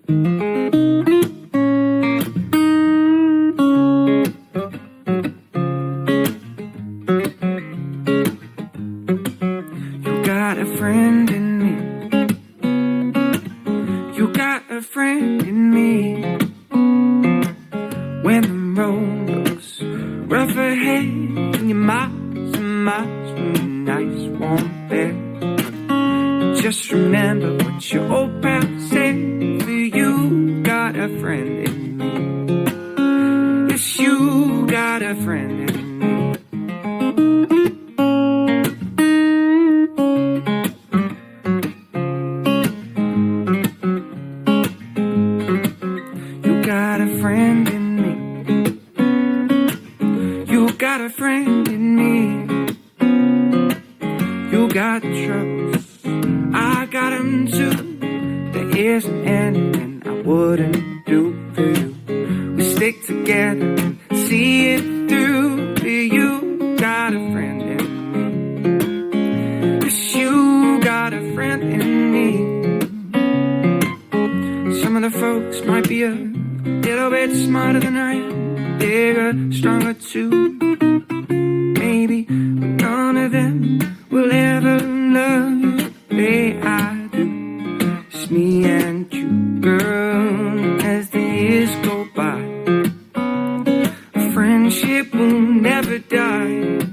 You got a friend in me. You got a friend in me. When the road looks rough ahead and you're miles and miles from a nice warm bed, just remember what your old pal said. For you got a friend in me. Yes, you got a friend in me. You got a friend in me. You got a friend in me. You got troubles, I got them too. There isn't anything I wouldn't do for you. We stick together and see it through. You got a friend in me. Yes, you got a friend in me. Some of the folks might be a little bit smarter than I am, bigger, stronger too. Maybe, but none of them will ever love you the way I do. It's me and you, girl, as the years go by. A friendship will never die.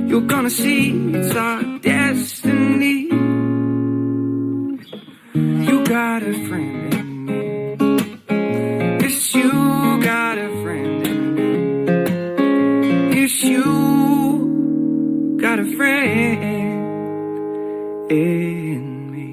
You're gonna see it's our destiny. You got a friend in me. Yes, you got a friend in me. Yes, you got a friend in me.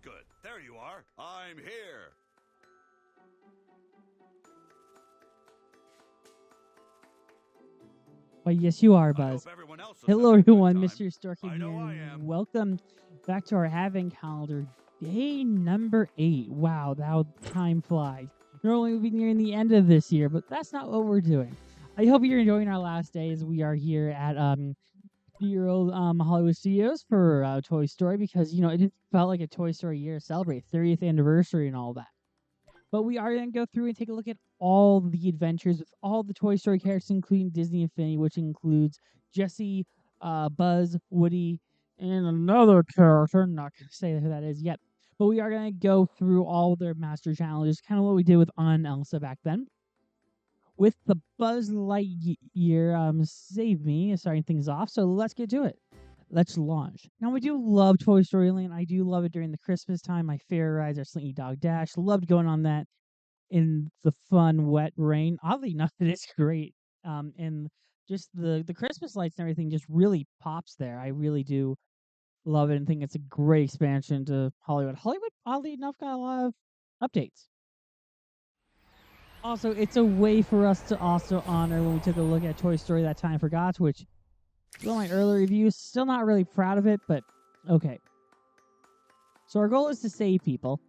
Good. There you are. I'm here. Well, yes, you are, Buzz. Hello, everyone. Mr. Historican I know here. I am. Welcome back to our Advent calendar, day number 8. Wow, how time flies. Normally, we'll be nearing the end of this year, but that's not what we're doing. I hope you're enjoying our last days. We are here at dear old Hollywood Studios for Toy Story because, it felt like a Toy Story year to celebrate 30th anniversary and all that. But we are going to go through and take a look at all the adventures with all the Toy Story characters, including Disney Infinity, which includes Jessie, Buzz, Woody, and another character. I'm not going to say who that is yet. But we are going to go through all their master challenges, kind of what we did with Anna and Elsa back then. With the Buzz Lightyear Save Me starting things off, so let's get to it. let's launch. Now, I do love Toy Story Land. I do love it during the Christmas time. My favorite rides are Slinky Dog Dash. Loved going on that in the fun, wet rain. Oddly enough, it is great. And just the Christmas lights and everything just really pops there. I really do love it and think it's a great expansion to Hollywood. Hollywood, oddly enough, got a lot of updates. Also, it's a way for us to also honor when we took a look at Toy Story That Time Forgot, which one of my early reviews, still not really proud of it, but okay. So our goal is to save people,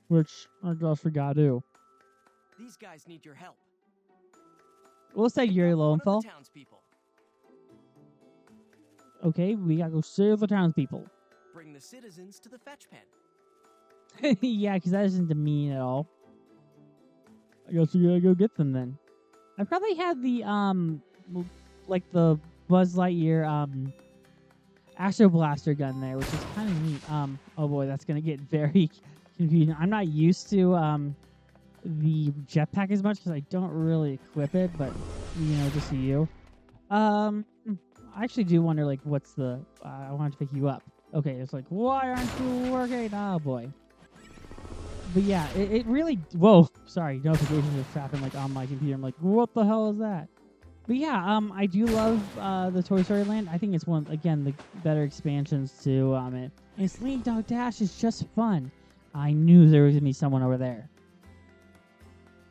which I guess we gotta do. These guys need your help. We'll say Yuri Lowenthal. Townspeople. Okay, we gotta go save the townspeople. Bring the citizens to the fetch pen. Yeah, because that isn't demean at all. I guess we gotta go get them then. I probably had the like the Buzz Lightyear Astro Blaster gun there, which is kind of neat. Oh boy, that's gonna get very confusing. I'm not used to the jetpack as much because I don't really equip it, but just so you. I actually do wonder like what's the I wanted to pick you up. Okay, it's like why aren't you working? Oh boy. But yeah, it really... Whoa, sorry, notifications are trapping like on my computer. I'm like, what the hell is that? But yeah, I do love the Toy Story Land. I think it's one, again, the better expansions to it. And Slinky Dog Dash is just fun. I knew there was going to be someone over there.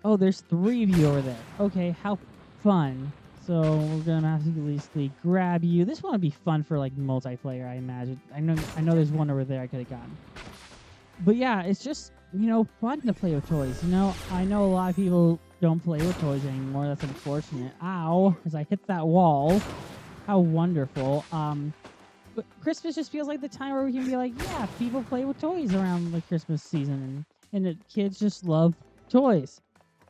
Oh, there's 3 of you over there. Okay, how fun. So we're going to have to at least grab you. This one would be fun for like multiplayer, I imagine. I know there's one over there I could have gotten. But yeah, it's just... fun to play with toys. I know a lot of people don't play with toys anymore. That's unfortunate. Ow, as I hit that wall. How wonderful. But Christmas just feels like the time where we can be like, yeah, people play with toys around the Christmas season, and the kids just love toys.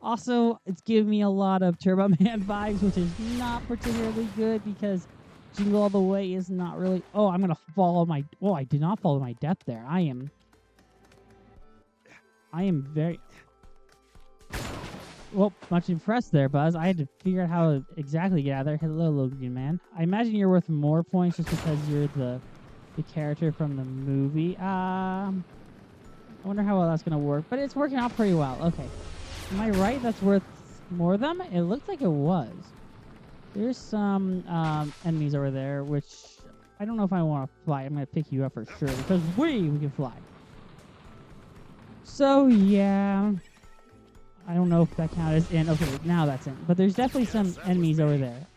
Also, it's giving me a lot of Turbo Man vibes, which is not particularly good because Jingle All the Way is not really... Oh, I'm going to follow my... Oh, I did not follow my death there. I am very... Well, much impressed there, Buzz. I had to figure out how to exactly get out of there. Hello, little green man. I imagine you're worth more points just because you're the character from the movie. I wonder how well that's going to work, but it's working out pretty well. Okay. Am I right? That's worth more of them? It looked like it was. There's some enemies over there, which I don't know if I want to fly. I'm going to pick you up for sure because we can fly. So, yeah, I don't know if that counted as in. Okay, now that's in. But there's definitely some enemies over there.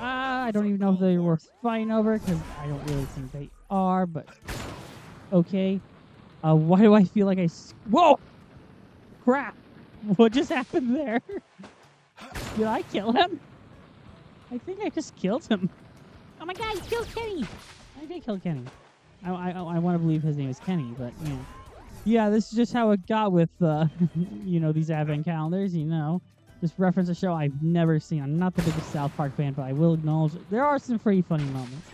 I don't even know if they were fighting over because I don't really think they are, but okay. Why do I feel like Whoa! Crap! What just happened there? Did I kill him? I think I just killed him. Oh my god, you killed Kenny! I did kill Kenny. I want to believe his name is Kenny, but yeah, this is just how it got with these advent calendars. Just reference a show I've never seen. I'm not the biggest South Park fan, but I will acknowledge there are some pretty funny moments.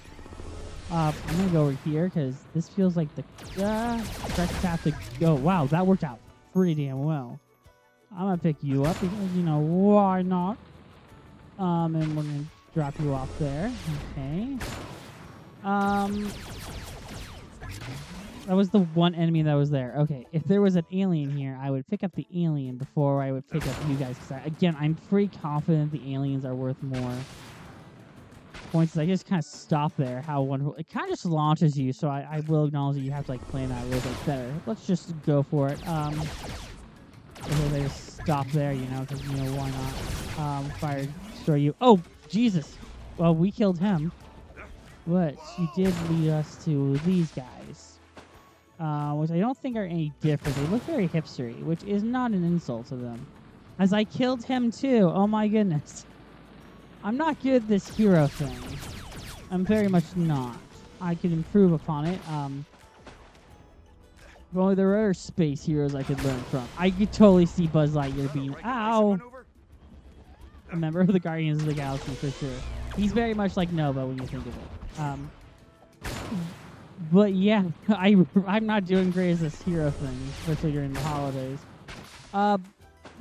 I'm gonna go over here because this feels like the correct path to go. Wow, that worked out pretty damn well. I'm gonna pick you up because why not? And we're gonna drop you off there. Okay. That was the one enemy that was there. Okay, if there was an alien here, I would pick up the alien before I would pick up you guys. Because again, I'm pretty confident the aliens are worth more points. I just kind of stop there. How wonderful. It kind of just launches you, so I will acknowledge that you have to plan that a little bit better. Let's just go for it. Okay, they just stop there, because, why not? Fire, destroy you. Oh, Jesus. Well, we killed him. But she did lead us to these guys, which I don't think are any different. They look very hipstery, which is not an insult to them. As I killed him too. Oh my goodness. I'm not good at this hero thing. I'm very much not. I could improve upon it. If only there were other space heroes I could learn from. I could totally see Buzz Lightyear being, ow, a member of the Guardians of the Galaxy for sure. He's very much like Nova when you think of it. But yeah, I'm not doing great as this hero thing, especially during the holidays.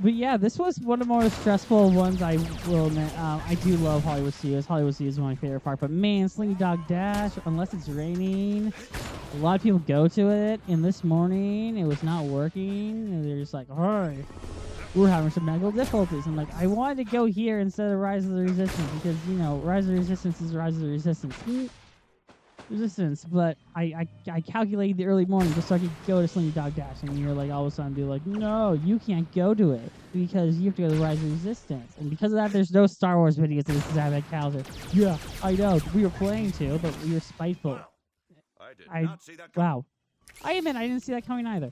But yeah, this was one of the more stressful ones, I will admit. I do love Hollywood Studios. Hollywood Studios is my favorite part. But man, Slinky Dog Dash, unless it's raining, a lot of people go to it. And this morning, it was not working. And they're just like, hey, we're having some technical difficulties. I'm like, I wanted to go here instead of Rise of the Resistance because, you know, Rise of the Resistance is Rise of the Resistance. But I calculated the early morning just so I could go to Slinky Dog Dash. And you're like, all of a sudden, be like, no, you can't go to it because you have to go to Rise of the Resistance. And because of that, there's no Star Wars videos of this Advent calendar. Yeah, I know. We were planning to, but we were spiteful. I did not see that coming. Wow. I admit, I didn't see that coming either.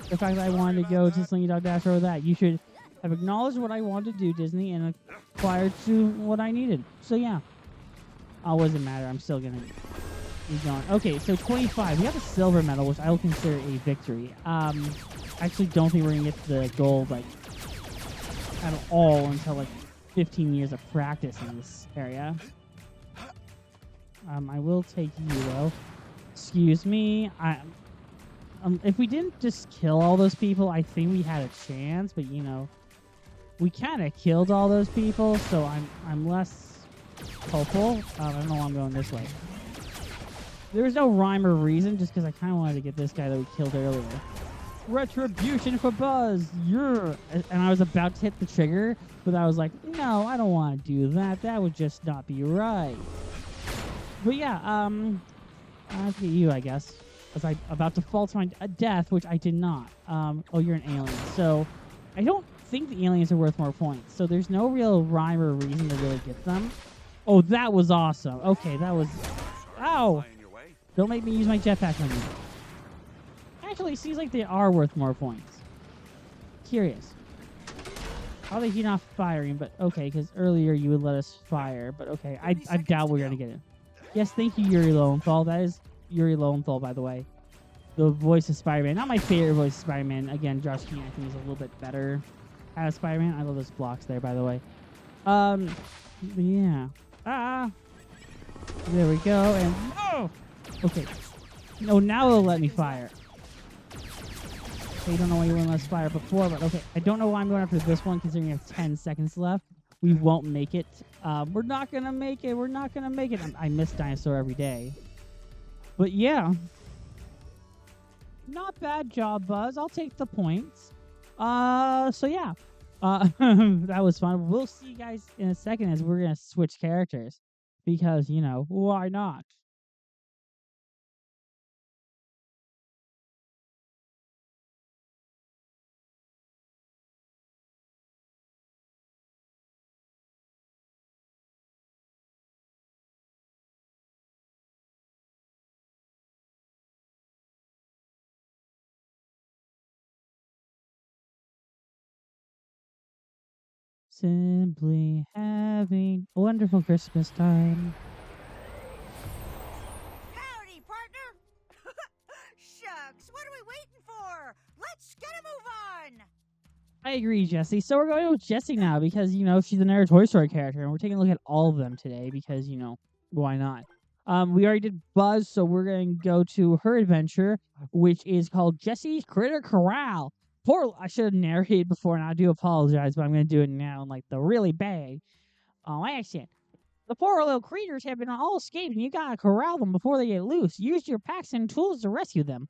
The fact that I wanted to go to Slinky Dog Dash over that, you should have acknowledged what I wanted to do, Disney, and acquired to what I needed. So yeah. Oh, doesn't matter. I'm still gonna be going. Okay, so 25. We have a silver medal, which I will consider a victory. I actually don't think we're gonna get the gold like at all until like 15 years of practice in this area. I will take you though. Excuse me. If we didn't just kill all those people, I think we had a chance. But you know, we kind of killed all those people, so I'm less hopeful. I don't know why I'm going this way. There was no rhyme or reason, just because I kind of wanted to get this guy that we killed earlier. Retribution for Buzz! Yeah! And I was about to hit the trigger, but I was like, no, I don't want to do that. That would just not be right. But yeah, I'll get you, I guess. Because I'm about to fall to my death, which I did not. Oh, you're an alien. So, I don't think the aliens are worth more points. So there's no real rhyme or reason to really get them. Oh, that was awesome. Okay, that was... Ow! Don't make me use my jetpack on you. Actually, it seems like they are worth more points. Curious. How are they not firing? But okay, because earlier you would let us fire. But okay, I doubt we're going to get it. Yes, thank you, Yuri Lowenthal. That is Yuri Lowenthal, by the way. The voice of Spider-Man. Not my favorite voice of Spider-Man. Again, Josh Keaton, I think, is a little bit better as Spider-Man. I love those blocks there, by the way. Yeah. There we go, and oh! Okay. No, now it'll let me fire. Okay, I don't know why you wouldn't let us fire before, but okay. I don't know why I'm going after this one, considering we have 10 seconds left. We won't make it. We're not gonna make it. We're not gonna make it. I miss Dinosaur every day. But yeah. Not bad job, Buzz. I'll take the points. So yeah. That was fun. We'll see you guys in a second as we're going to switch characters. Because, you know, why not? Simply having a wonderful Christmas time. Howdy, partner! Shucks, what are we waiting for? Let's get a move on! I agree, Jesse. So we're going with Jessie now because, you know, she's another Toy Story character. And we're taking a look at all of them today because, you know, why not? We already did Buzz, so we're going to go to her adventure, which is called Jessie's Critter Corral. I should have narrated before, and I do apologize, but I'm going to do it now in, like, the really bad accent. The poor little creatures have been all escaped, and you got to corral them before they get loose. Use your packs and tools to rescue them.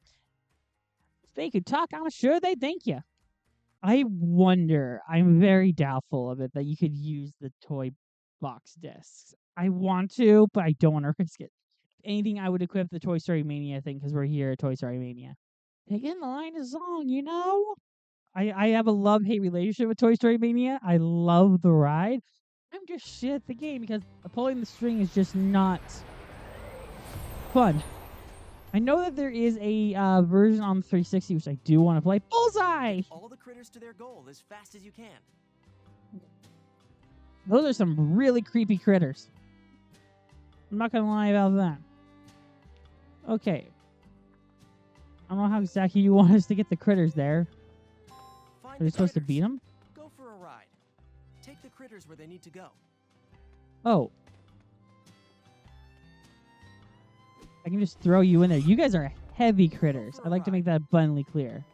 If they could talk, I'm sure they'd thank you. I wonder, I'm very doubtful of it, that you could use the toy box discs. I want to, but I don't want to risk it. Anything I would equip the Toy Story Mania thing, because we're here at Toy Story Mania. Again, the line is on, you know? I have a love-hate relationship with Toy Story Mania. I love the ride. I'm just shit at the game because pulling the string is just not fun. I know that there is a version on the 360 which I do want to play. Bullseye! All the critters to their goal as fast as you can. Those are some really creepy critters. I'm not going to lie about that. Okay. I don't know how exactly you want us to get the critters there. Find Are we the supposed to critters. beat them? Go for a ride. Take the critters where they need to go. Oh. I can just throw you in there. You guys are heavy critters. I'd like to make that abundantly clear.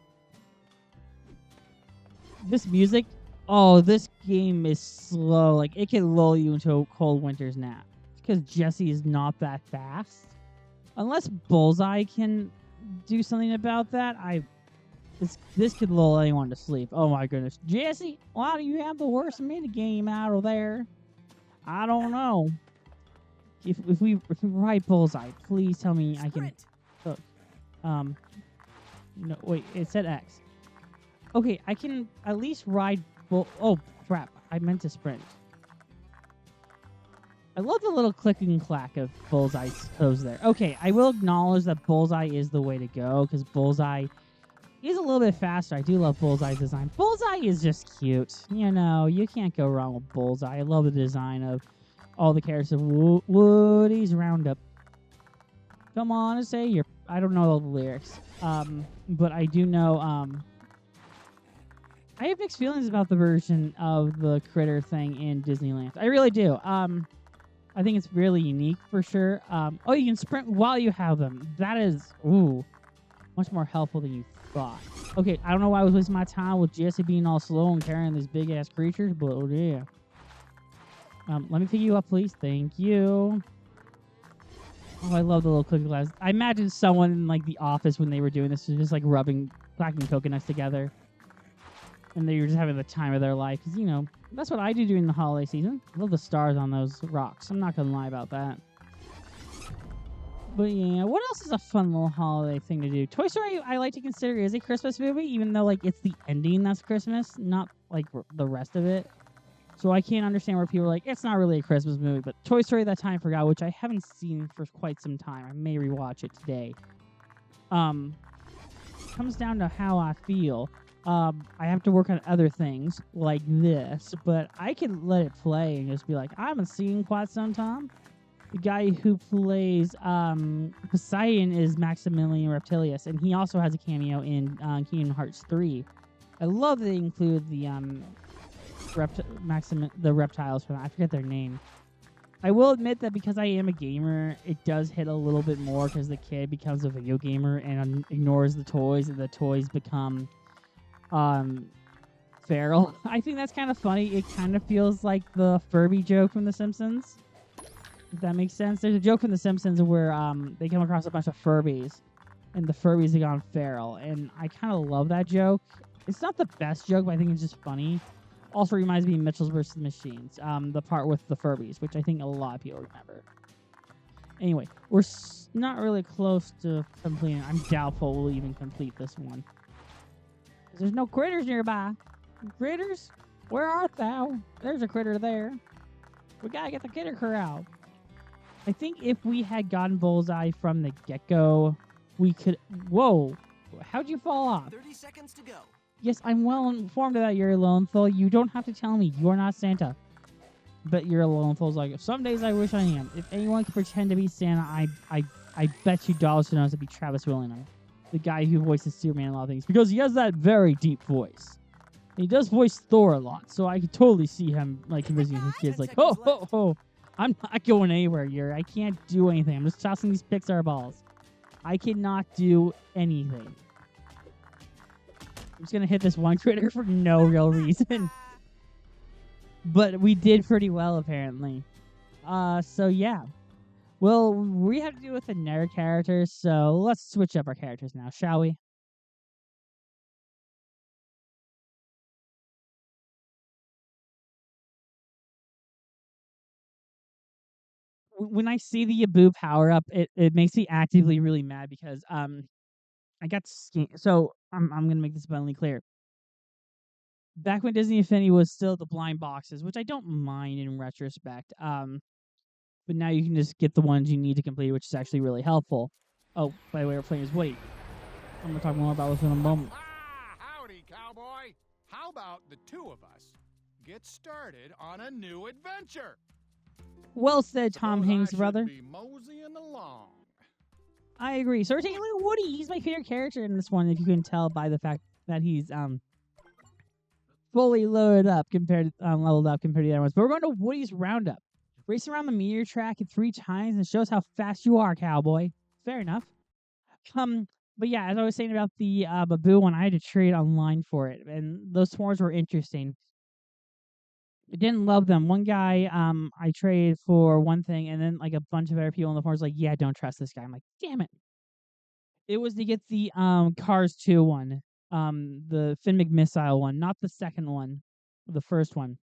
This music, oh, this game is slow. Like, it can lull you into a cold winter's nap. Because Jesse is not that fast. Unless Bullseye can do something about that, this could lull anyone to sleep. Oh my goodness. Jesse, why do you have the worst minigame out of there? I don't know. If we ride Bullseye, please tell me I can. Sprint. No, wait, it said X. Okay, I can at least ride oh, crap. I meant to sprint. I love the little clicking and clack of Bullseye's toes there. Okay, I will acknowledge that Bullseye is the way to go, because Bullseye is a little bit faster. I do love Bullseye's design. Bullseye is just cute. You know, you can't go wrong with Bullseye. I love the design of all the characters of Woody's Roundup. Come on and say you're... I don't know all the lyrics. But I do know... I have mixed feelings about the version of the critter thing in Disneyland. I really do. I think it's really unique for sure. Oh, you can sprint while you have them. That is, ooh, much more helpful than you thought. Okay, I don't know why I was wasting my time with Jesse being all slow and carrying these big ass creatures, but oh yeah. Let me pick you up, please. Thank you. Oh, I love the little cookie glass. I imagine someone in like the office when they were doing this was just like cracking coconuts together. And they were just having the time of their life. Because, you know, that's what I do during the holiday season. I love the stars on those rocks. I'm not going to lie about that. But, yeah, what else is a fun little holiday thing to do? Toy Story, I like to consider is a Christmas movie, even though, like, it's the ending that's Christmas, not, like, the rest of it. So I can't understand where people are like, it's not really a Christmas movie. But Toy Story That Time Forgot, which I haven't seen for quite some time. I may rewatch it today. Comes down to how I feel. I have to work on other things like this, but I can let it play and just be like, I haven't seen quite some time. The guy who plays Poseidon is Maximilian Reptilius, and he also has a cameo in Kingdom Hearts 3. I love that they include the reptiles for that. I forget their name. I will admit that because I am a gamer, it does hit a little bit more because the kid becomes a video gamer and ignores the toys, and the toys become feral. I think that's kind of funny. It kind of feels like the Furby joke from The Simpsons. If that makes sense. There's a joke from The Simpsons where they come across a bunch of Furbies, and the Furbies have gone feral, and I kind of love that joke. It's not the best joke, but I think it's just funny. Also reminds me of Mitchell's vs. Machines, the part with the Furbies, which I think a lot of people remember. Anyway, we're not really close to completing. I'm doubtful we'll even complete this one. There's no critters nearby. Critters? Where art thou? There's a critter there. We gotta get the critter corral. I think if we had gotten Bullseye from the get-go, we could... Whoa! How'd you fall off? 30 seconds to go. Yes, I'm well informed of that, Yuri Lowenthal. You don't have to tell me. You're not Santa. But Yuri Lowenthal's like, some days I wish I am. If anyone could pretend to be Santa, I bet you dollars to know it'd be Travis Willingham. The guy who voices Superman in a lot of things, because he has that very deep voice. He does voice Thor a lot, so I could totally see him like visiting his kids, like, ho ho ho, I'm not going anywhere, Yuri. I can't do anything. I'm just tossing these Pixar balls. I cannot do anything. I'm just gonna hit this one critter for no real reason, but we did pretty well apparently. So yeah. Well, we have to do with another character, so let's switch up our characters now, shall we? When I see the Yabu power up, it makes me actively really mad because I got so I'm gonna make this abundantly clear. Back when Disney Infinity was still the blind boxes, which I don't mind in retrospect, but now you can just get the ones you need to complete, which is actually really helpful. Oh, by the way, we're playing as Woody. I'm going to talk more about this in a moment. Howdy, cowboy. How about the two of us get started on a new adventure? Well said, Tom Suppose Hanks, I brother. should be moseying along. I agree. So we're taking a look at Woody. He's my favorite character in this one, if you can tell by the fact that he's fully loaded up leveled up compared to the other ones. But we're going to Woody's Roundup. Race around the meteor track 3 times and shows how fast you are, cowboy. Fair enough. But yeah, as I was saying about the Babu one, I had to trade online for it, and those forums were interesting. I didn't love them. One guy, I traded for one thing, and then like a bunch of other people in the forums like, yeah, don't trust this guy. I'm like, damn it. It was to get the Cars 2 one, the Finn McMissile one, not the second one, the first one.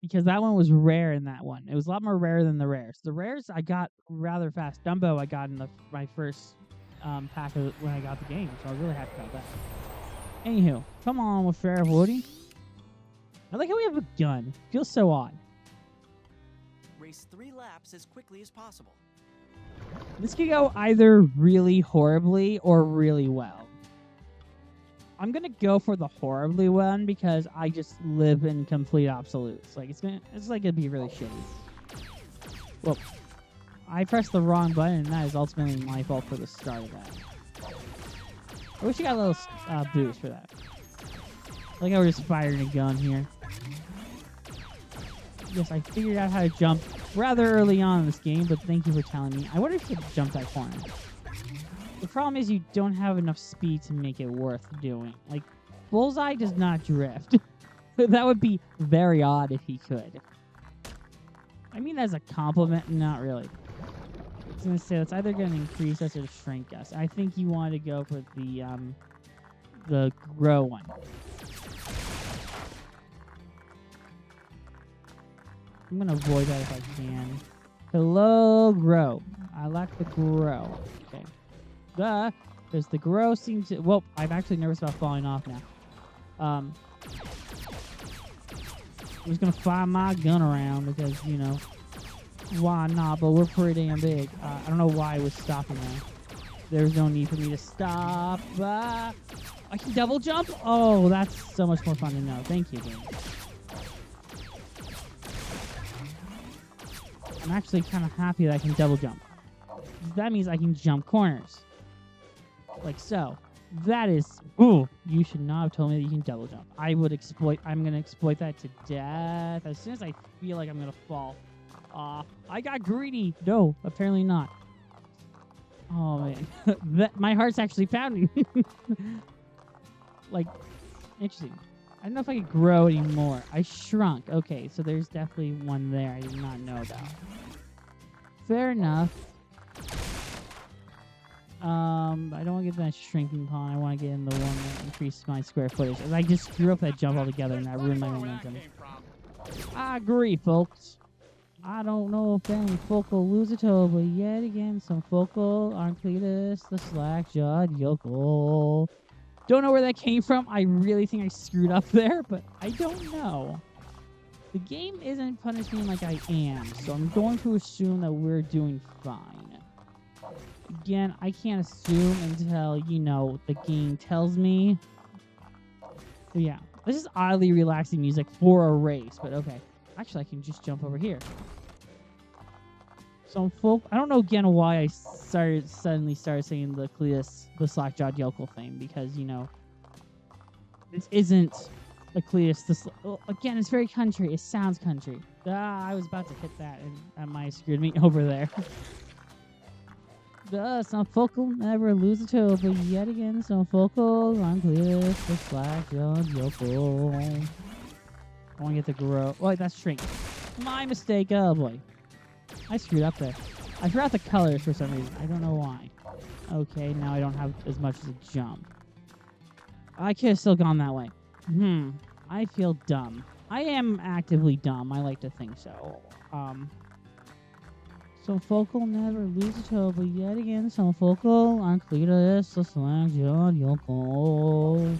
Because that one was rare in that one. It was a lot more rare than the rares. The rares I got rather fast. Dumbo I got in my first pack of when I got the game, so I was really happy about that. Anywho, come on with Sheriff Woody. I like how we have a gun. Feels so odd. Race 3 laps as quickly as possible. This could go either really horribly or really well. I'm gonna go for the horribly one because I just live in complete absolutes. Like it's like it'd be really shitty. Well, I pressed the wrong button, and that is ultimately my fault for the start of that. I wish you got a little boost for that. Like I was just firing a gun here. Yes, I figured out how to jump rather early on in this game, but thank you for telling me. I wonder if you could jump that corner. The problem is you don't have enough speed to make it worth doing. Like, Bullseye does not drift. That would be very odd if he could. I mean, as a compliment, not really. I was going to say, that's either going to increase us or shrink us. I think you want to go for the grow one. I'm going to avoid that if I can. Hello, grow. I like the grow. Okay. Because the grow seems to... Well, I'm actually nervous about falling off now. I'm just going to fire my gun around because, you know, why not? But we're pretty damn big. I don't know why I was stopping there. There's no need for me to stop. I can double jump? Oh, that's so much more fun to know. Thank you, game. I'm actually kind of happy that I can double jump. That means I can jump corners. Like so. That is... Ooh, you should not have told me that you can double jump. I'm going to exploit that to death. As soon as I feel like I'm going to fall off. I got greedy. No, apparently not. Oh, man. My heart's actually pounding. Like, interesting. I don't know if I could grow anymore. I shrunk. Okay, so there's definitely one there I did not know about. Fair enough. I don't want to get that shrinking pond. I want to get in the one that increases my square footage. I just screw up that jump altogether, and that ruined my momentum. I agree, folks. I don't know if any folk will lose a toe, but yet again, some folk aren't Cletus, the slack-jawed yokel. Don't know where that came from. I really think I screwed up there, but I don't know. The game isn't punishing me like I am, so I'm going to assume that we're doing fine. Again, I can't assume until, you know, the game tells me. So yeah, this is oddly relaxing music for a race, but okay. Actually, I can just jump over here. So, folk, I don't know again why I suddenly started saying the Cletus, the slack-jawed yokel thing, because, you know, this isn't a Cletus. Again, it's very country. It sounds country. I was about to hit that, and that might have screwed me over there. Some folk will never lose a toe, but yet again, some folk on Cletus, the slack-jawed yokel. I want to get the grow. Oh, that's shrink. My mistake. Oh, boy. I screwed up there. I forgot the colors for some reason. I don't know why. Okay, now I don't have as much as a jump. I could have still gone that way. I feel dumb. I am actively dumb. I like to think so. Some folk will never lose a toe, but yet again, some folk aren't Cletus, the slack-jawed yokel.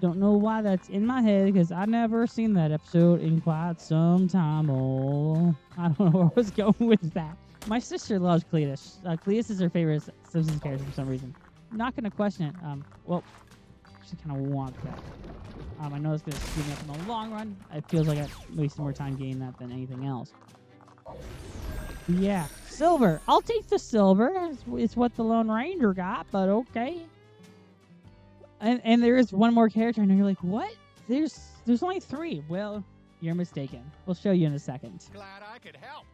Don't know why that's in my head, because I've never seen that episode in quite some time. Oh, I don't know where I was going with that. My sister loves Cletus. Cletus is her favorite Simpsons character for some reason. I'm not going to question it. Well, she kind of wants that. I know it's going to screw me up in the long run. It feels like I wasted more time getting that than anything else. Yeah, silver. I'll take the silver. It's what the Lone Ranger got, but okay. And there is one more character, and you're like, what? There's only 3. Well, you're mistaken. We'll show you in a second. Glad I could help.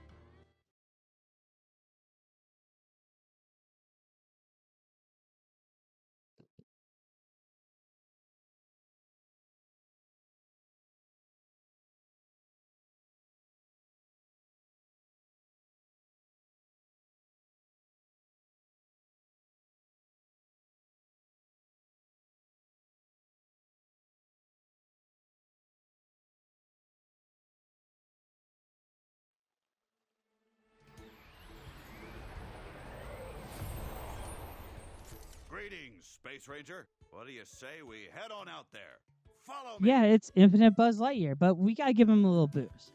Greetings, Space Ranger. What do you say we head on out there? Follow me. Yeah, it's Infinite Buzz Lightyear, but we gotta give him a little boost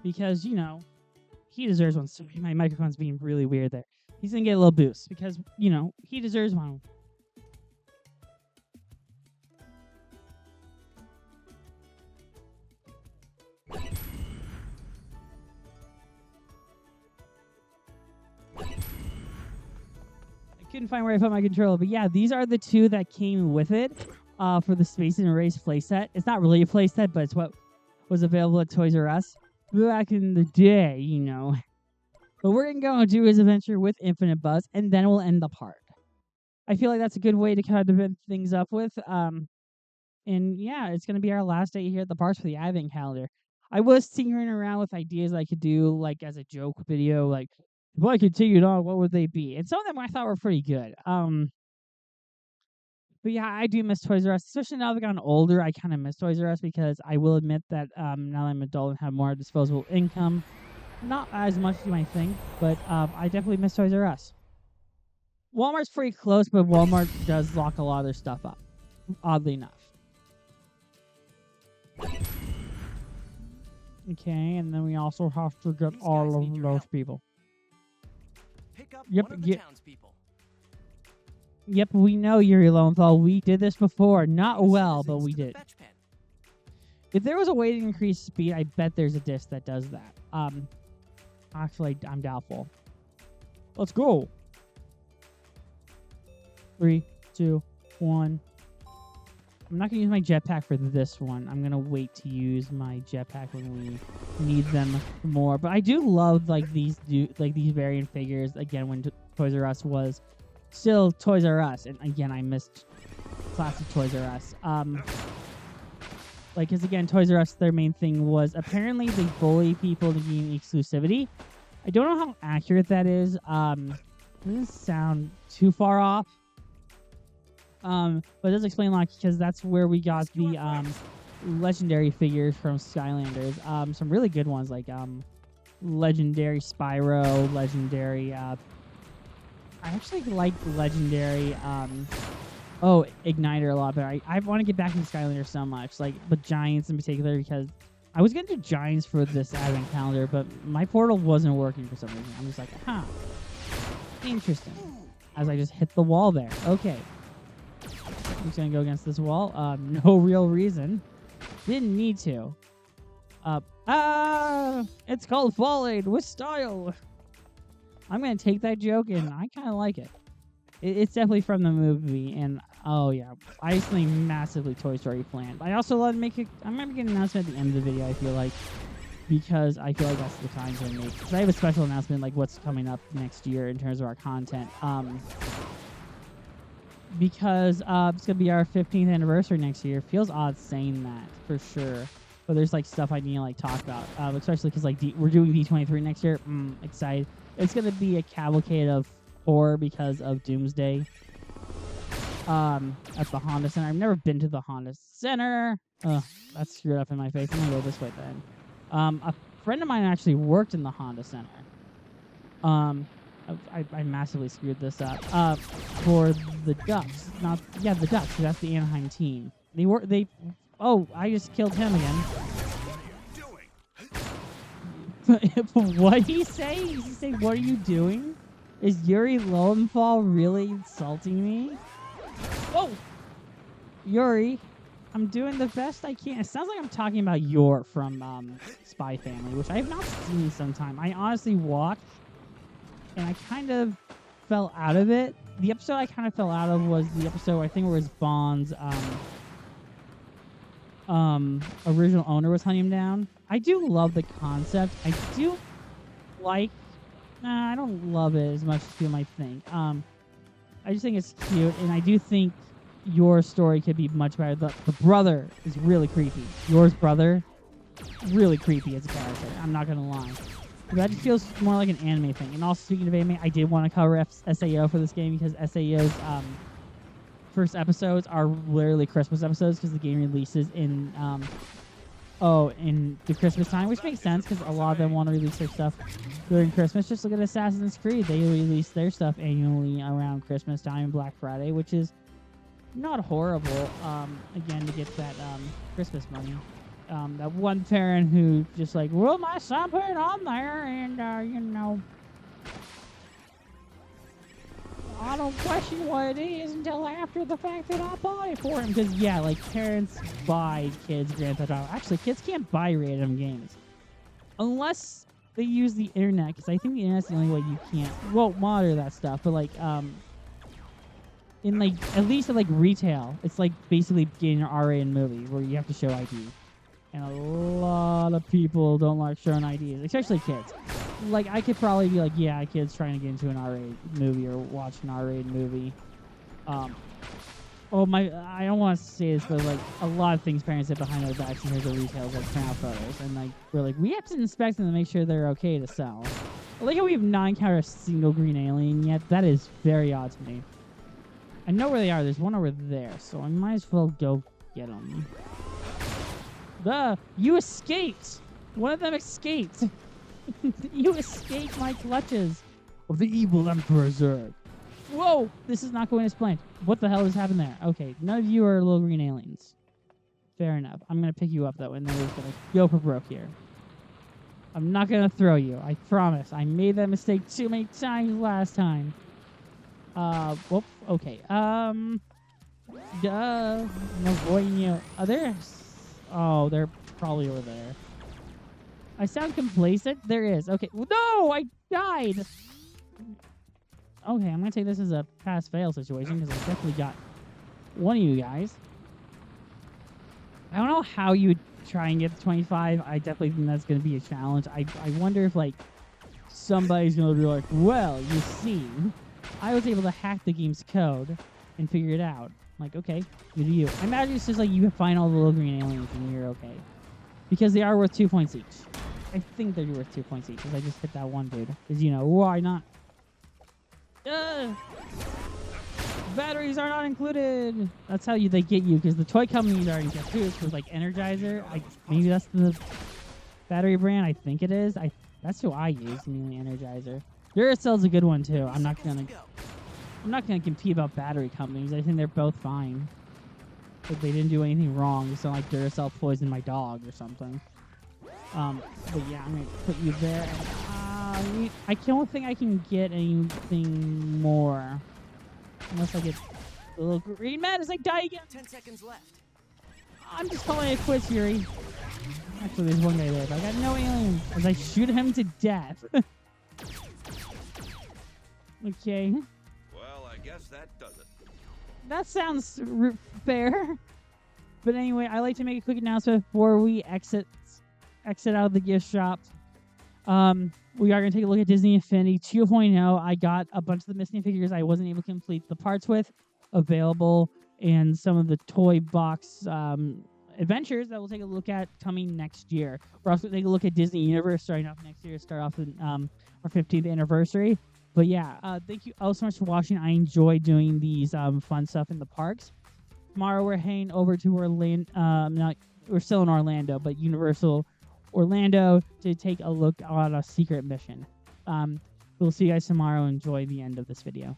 because he deserves one. Sorry, my microphone's being really weird there. He's gonna get a little boost because he deserves one. I couldn't find where I put my controller, but yeah, these are the two that came with it for the Space and Race playset. It's not really a playset, but it's what was available at Toys R Us back in the day, But we're going to go and do his adventure with Infinite Buzz, and then we'll end the part. I feel like that's a good way to kind of end things up with. And yeah, it's going to be our last day here at the parks for the advent calendar. I was tinkering around with ideas I could do, like, as a joke video, like, if I continued on, what would they be? And some of them I thought were pretty good. But yeah, I do miss Toys R Us, especially now that I've gotten older. I kind of miss Toys R Us because I will admit that now that I'm an adult and have more disposable income, not as much as you might think, but I definitely miss Toys R Us. Walmart's pretty close, but Walmart does lock a lot of their stuff up, oddly enough. Okay, and then we also have to get all of those people. Pick up Yep, one of the townspeople. Yep, we know, Yuri Lowenthal. We did this before. Not well, but Citizens we to the did. fetch pen. If there was a way to increase speed, I bet there's a disc that does that. Actually, I'm doubtful. Let's go. 3, 2, 1. I'm not going to use my jetpack for this one. I'm going to wait to use my jetpack when we need them more. But I do love these variant figures, again, when Toys R Us was still Toys R Us. And again, I missed classic Toys R Us. Because again, Toys R Us, their main thing was apparently they bully people to gain exclusivity. I don't know how accurate that is. Doesn't sound too far off. But it does explain a lot because that's where we got the legendary figures from Skylanders. Some really good ones like legendary Spyro, legendary. I actually like legendary. Igniter a lot better. I want to get back into Skylanders so much, but Giants in particular, because I was gonna do Giants for this advent calendar, but my portal wasn't working for some reason. I'm just like, interesting. As I just hit the wall there. Okay. I'm just gonna go against this wall. No real reason. Didn't need to. It's called falling with style. I'm gonna take that joke, and I kind of like it. It's definitely from the movie, and oh yeah, I recently massively Toy Story planned. I also love to make it. I'm gonna make an announcement at the end of the video. I feel like because I feel like that's the time to make. Because I have a special announcement like what's coming up next year in terms of our content. Because it's gonna be our 15th anniversary next year. Feels odd saying that for sure, but there's stuff I need to talk about, especially because we're doing D23 next year. Excited! It's gonna be a cavalcade of horror because of Doomsday. At the Honda Center. I've never been to the Honda Center. That's screwed up in my face. I'm gonna go this way then. A friend of mine actually worked in the Honda Center. I massively screwed this up. For the Ducks. The Ducks. That's the Anaheim team. I just killed him again. What'd he say? Did he say, what are you doing? Is Yuri Lowenthal really insulting me? Whoa! Yuri, I'm doing the best I can. It sounds like I'm talking about Yor from Spy Family, which I have not seen in some time. I honestly watched, and I kind of fell out of it. The episode I kind of fell out of was the episode I think where his Bond's original owner was hunting him down. I do love the concept. I do like. I don't love it as much as people might think. I just think it's cute, and I do think your story could be much better. The brother is really creepy. Yours brother, really creepy as a character. I'm not gonna lie. But that just feels more like an anime thing. And also, speaking of anime, I did want to cover SAO for this game because SAO's first episodes are literally Christmas episodes because the game releases in Oh, in the Christmas time, which makes sense because a lot of them want to release their stuff during Christmas. Just look at Assassin's Creed; they release their stuff annually around Christmas time and Black Friday, which is not horrible. Again, to get that Christmas money. That one parent who just like, well, my son put it on there, and I don't question what it is until after the fact that I bought it for him. Because, yeah, like, parents buy kids Grand Theft Auto. Actually, kids can't buy random games. Unless they use the internet. Because I think the internet's the only way you can't. Well, monitor that stuff. But, like, in, like, at least at, like, retail, it's, like, basically getting an R-rated movie where you have to show ID. And a lot of people don't like showing IDs, especially kids. Like, I could probably be like, yeah, kids trying to get into an R-rated movie or watch an R-rated movie. I don't want to say this, but, like, a lot of things parents sit behind their backs and here's the retailers, like, print out photos. And, like, we're like, we have to inspect them to make sure they're okay to sell. I like how we have not encountered a single green alien yet. That is very odd to me. I know where they are. There's one over there, so I might as well go get them. You escaped! One of them escaped! You escaped my clutches of the evil Emperor Zerg. Whoa! This is not going as planned. What the hell just happened there? Okay, none of you are little green aliens. Fair enough. I'm going to pick you up, though, and then we're going to go for broke here. I'm not going to throw you. I promise. I made that mistake too many times last time. Whoop. Okay. I'm avoiding you. Oh, they're probably over there. I sound complacent? There is. Okay. No! I died! Okay, I'm going to take this as a pass-fail situation because I definitely got one of you guys. I don't know how you would try and get to 25. I definitely think that's going to be a challenge. I wonder if, like, somebody's going to be like, well, you see, I was able to hack the game's code and figure it out. Like, okay, good to you. I imagine it's just like you find all the little green aliens and you're okay. Because they are worth 2 points each. I think they're worth 2 points each because I just hit that one dude. Because, you know, why not? Batteries are not included. That's how they get you because the toy companies already get too. Because, like, Energizer, maybe that's the battery brand. I think it is. That's who I use, mainly Energizer. Duracell's a good one, too. I'm not gonna compete about battery companies. I think they're both fine. But they didn't do anything wrong. It's not like Duracell poisoned my dog or something. But yeah, I'm gonna put you there. I don't think I can get anything more. Unless I get the little green man as I die again. 10 seconds left. I'm just calling it quits, Yuri. Actually, there's one guy there, but I got no aliens. As I shoot him to death. Okay. Well, I guess that does it. That sounds fair. But anyway, I like to make a quick announcement before we exit out of the gift shop. We are going to take a look at Disney Infinity 2.0. I got a bunch of the missing figures I wasn't able to complete the parts with available, and some of the toy box adventures that we'll take a look at coming next year. We're also going to take a look at Disney Universe starting off next year, start off with our 15th anniversary. But yeah, thank you all so much for watching. I enjoy doing these fun stuff in the parks. Tomorrow we're heading over to Orlando. We're still in Orlando, but Universal Orlando to take a look on a secret mission. We'll see you guys tomorrow. Enjoy the end of this video.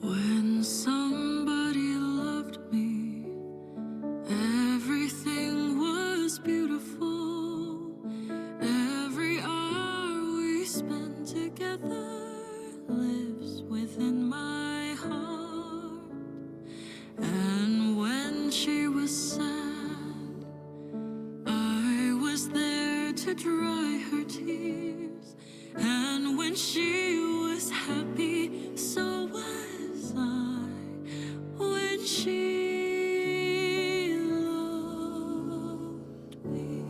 When somebody loved me, everything was beautiful. Every hour we spent together lives within my heart. And when she was sad, I was there to dry her tears. And when she was happy, so was I. When she loved me.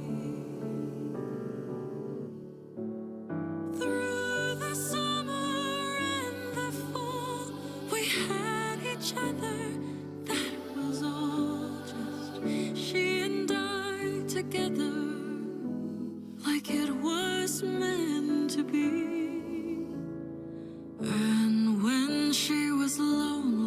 Through the summer and the fall, we had each other. That was all just she and I together, like it was meant to be. And when she was lonely,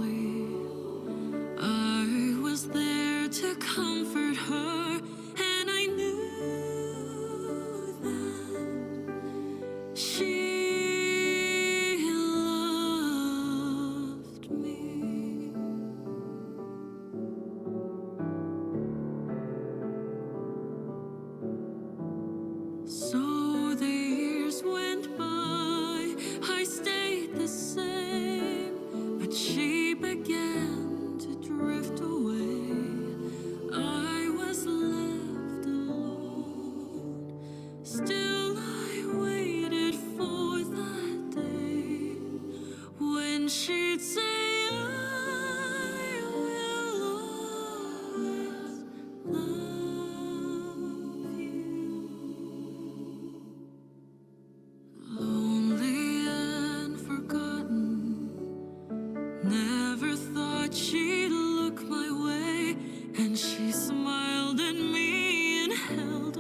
So the years went by, I stayed the same, but she began to drift away. I was left alone. Still I waited for that day when she'd say, I will always love you. Lonely and forgotten, never thought she'd look my way, and she smiled at me and held